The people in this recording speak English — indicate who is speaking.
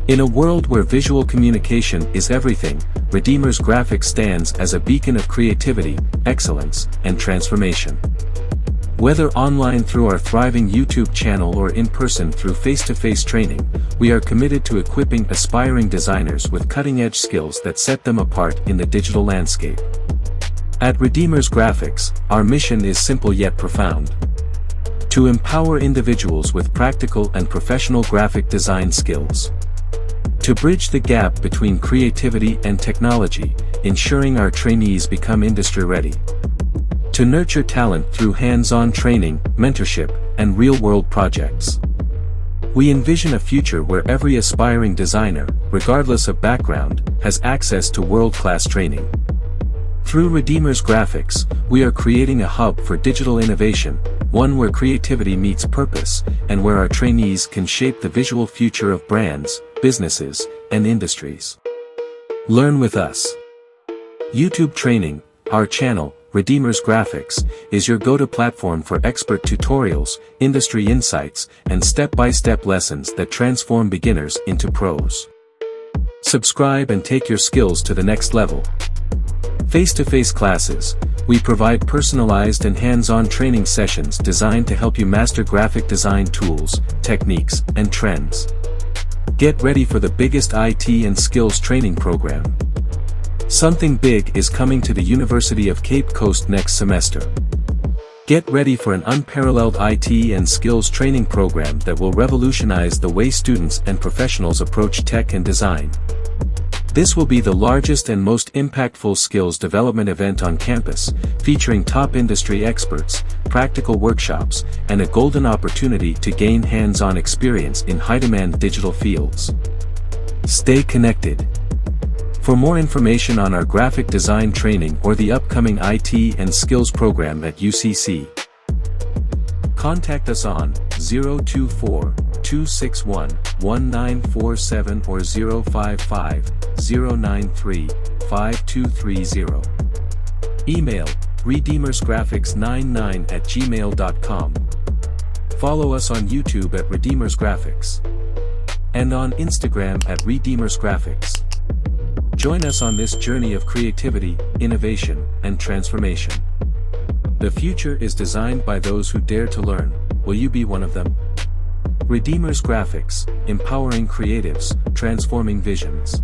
Speaker 1: In a world where visual communication is everything, Redeemer's Graphics stands as a beacon of creativity, excellence, and transformation. Whether online through our thriving YouTube channel or in person through face-to-face training, we are committed to equipping aspiring designers with cutting-edge skills that set them apart in the digital landscape. At Redeemer's Graphics, our mission is simple yet profound: to empower individuals with practical and professional graphic design skills. To bridge the gap between creativity and technology, ensuring our trainees become industry-ready. To nurture talent through hands-on training, mentorship, and real-world projects. We envision a future where every aspiring designer, regardless of background, has access to world-class training. Through Redeemer's Graphics, we are creating a hub for digital innovation, one where creativity meets purpose, and where our trainees can shape the visual future of brands, businesses, and industries. Learn with us. YouTube Training, our channel, Redeemer's Graphics, is your go-to platform for expert tutorials, industry insights, and step-by-step lessons that transform beginners into pros. Subscribe and take your skills to the next level. Face-to-face classes, we provide personalized and hands-on training sessions designed to help you master graphic design tools, techniques, and trends. Get ready for the biggest IT and skills training program. Something big is coming to the University of Cape Coast next semester. Get ready for an unparalleled IT and skills training program that will revolutionize the way students and professionals approach tech and design. This will be the largest and most impactful skills development event on campus, featuring top industry experts, practical workshops, and a golden opportunity to gain hands-on experience in high-demand digital fields. Stay connected. For more information on our graphic design training or the upcoming IT and skills program at UCC, contact us on 024-261-1947 or 055-093-5230. Email redeemersgraphics99@gmail.com. Follow us on YouTube at Redeemer's Graphics and on Instagram at Redeemer's Graphics. Join us on this journey of creativity, innovation, and transformation. The future is designed by those who dare to learn. Will you be one of them? Redeemer's Graphics, empowering creatives, transforming visions.